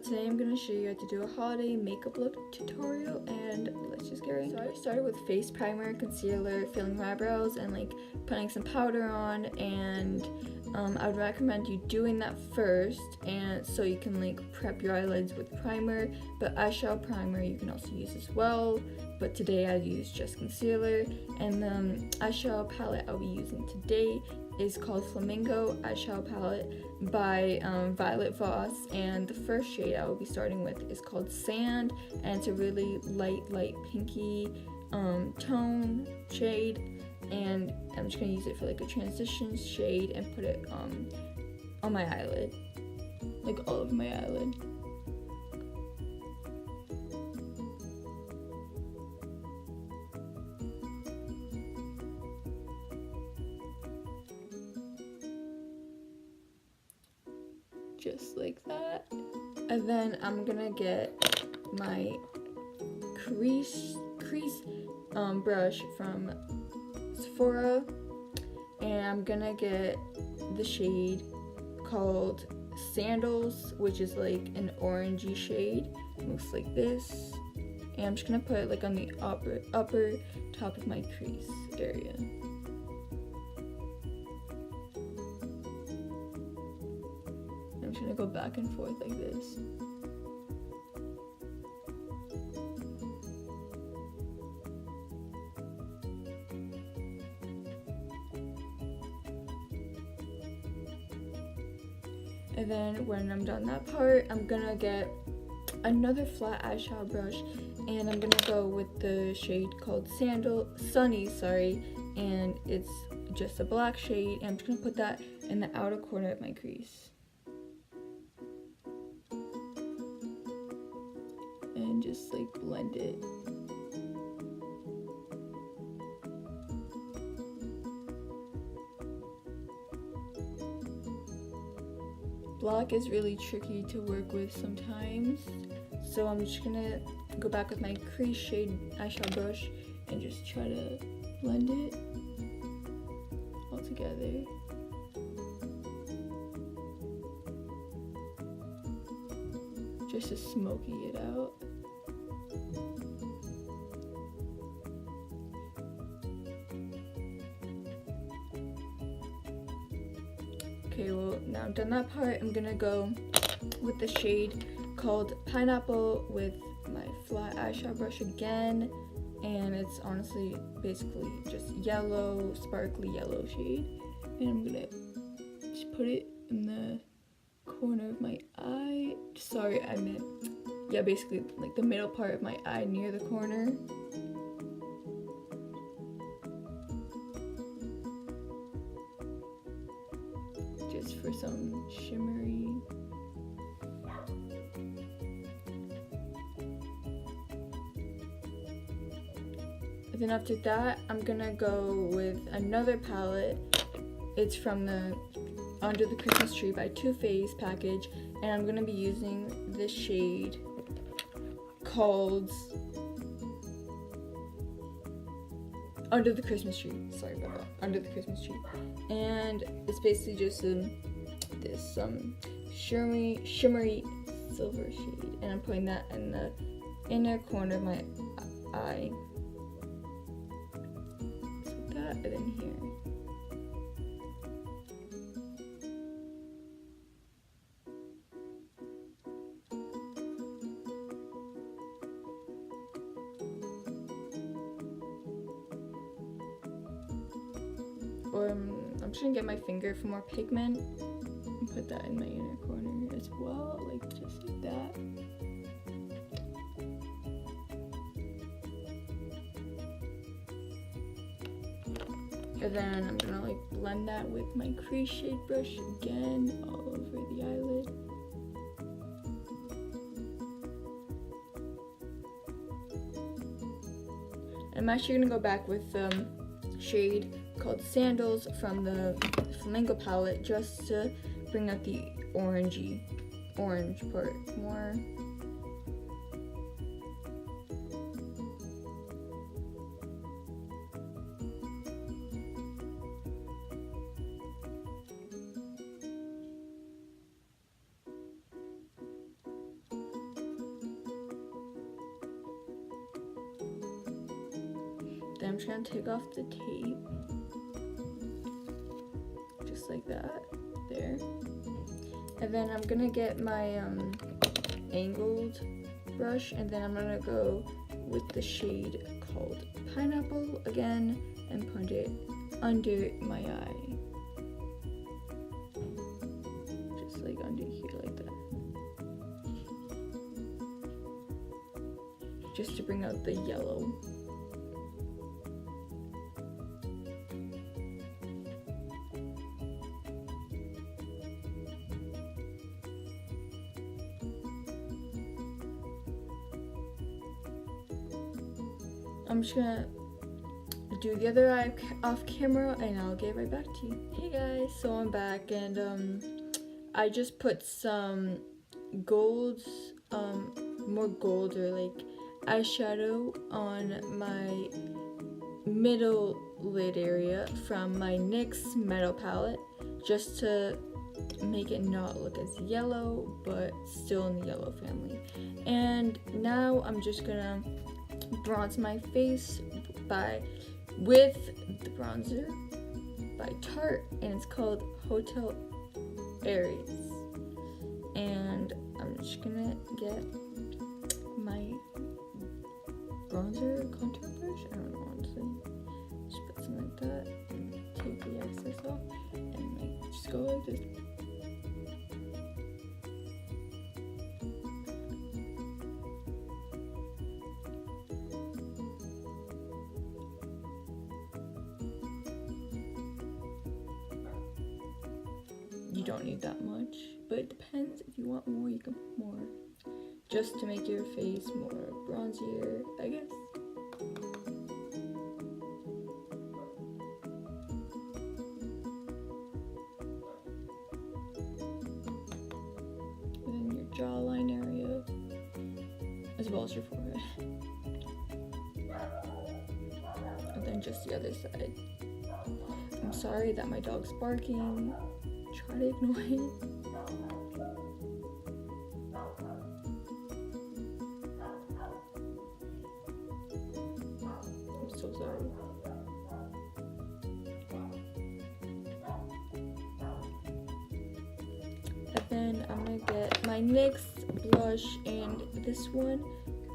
today I'm going to show you how to do a holiday makeup look tutorial, and let's just get right into it. I started with face primer, concealer, filling my eyebrows, and like putting some powder on, and I would recommend you doing that first, and so you can like prep your eyelids with primer, but eyeshadow primer you can also use as well, but today I used just concealer. And the eyeshadow palette I'll be using today is called Flamingo Eyeshadow Palette by Violet Voss, and the first shade I will be starting with is called Sand, and it's a really light pinky tone shade, and I'm just going to use it for like a transition shade and put it on my eyelid, like all over my eyelid. Just like that. And then I'm gonna get my crease brush from Sephora, and I'm gonna get the shade called Sandals, which is like an orangey shade. It looks like this, and I'm just gonna put it like on the upper top of my crease area. I'm just gonna go back and forth like this. And then when I'm done that part, I'm gonna get another flat eyeshadow brush, and I'm gonna go with the shade called Sunny, and it's just a black shade, and I'm just gonna put that in the outer corner of my crease. And just like blend it. Black is really tricky to work with sometimes, so I'm just gonna go back with my crease shade eyeshadow brush and just try to blend it all together. Just to smoky it out. Okay, well, now I've done that part, I'm gonna go with the shade called Pineapple with my flat eyeshadow brush again, and it's honestly basically just yellow, sparkly yellow shade, and I'm gonna just put it in the corner of my eye. Sorry, I meant, yeah, basically like the middle part of my eye near the corner. Just for some shimmery. And then after that, I'm gonna go with another palette. It's from the Under the Christmas Tree by Too Faced package, and I'm gonna be using this shade called Under the Christmas Tree. Sorry about that. Under the Christmas Tree, and it's basically just this shimmery silver shade, and I'm putting that in the inner corner of my eye, like that, and then here. I'm just gonna get my finger for more pigment and put that in my inner corner as well, like just like that. And then I'm gonna like blend that with my crease shade brush again all over the eyelid. I'm actually gonna go back with shade called Sandals from the Flamingo palette just to bring out the orange part more. I'm just gonna take off the tape. Just like that. There. And then I'm gonna get my angled brush, and then I'm gonna go with the shade called Pineapple again and put it under my eye. Just like under here like that. Just to bring out the yellow. I'm just gonna do the other eye off camera and I'll get right back to you. Hey guys, so I'm back, and I just put some golds, more gold or like eyeshadow on my middle lid area from my NYX Metal palette, just to make it not look as yellow but still in the yellow family. And now I'm just gonna bronze my face with the bronzer by Tarte, and it's called Hotel Aries. And I'm just gonna get my bronzer contour brush, I don't know, honestly. Just put something like that and take the excess off and like just go like this. You don't need that much, but it depends. If you want more, you can put more, just to make your face more bronzier, I guess. And then your jawline area, as well as your forehead. And then just the other side. I'm sorry that my dog's barking. Try to ignore it. I'm so sorry. And then I'm gonna get my NYX blush, and this one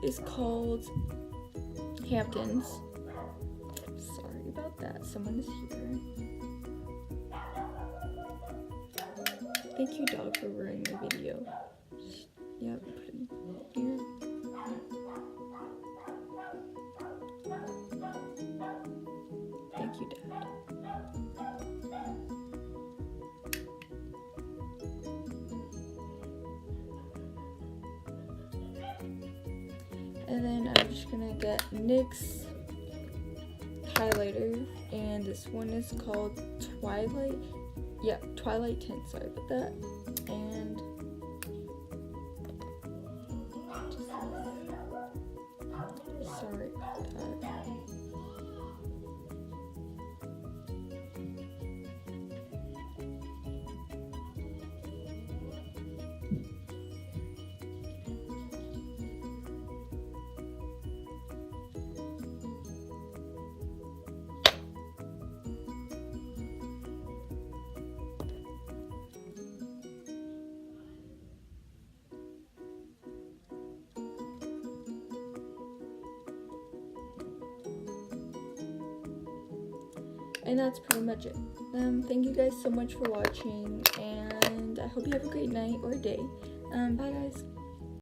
is called Hamptons. Sorry about that, someone is here. Thank you, dog, for ruining the video. Yep, put it here. Thank you, Dad. And then I'm just gonna get NYX highlighter, and this one is called Twilight. Yeah, Twilight Tint, sorry about that. And sorry about that. And that's pretty much it. Thank you guys so much for watching, and I hope you have a great night or day. Bye guys.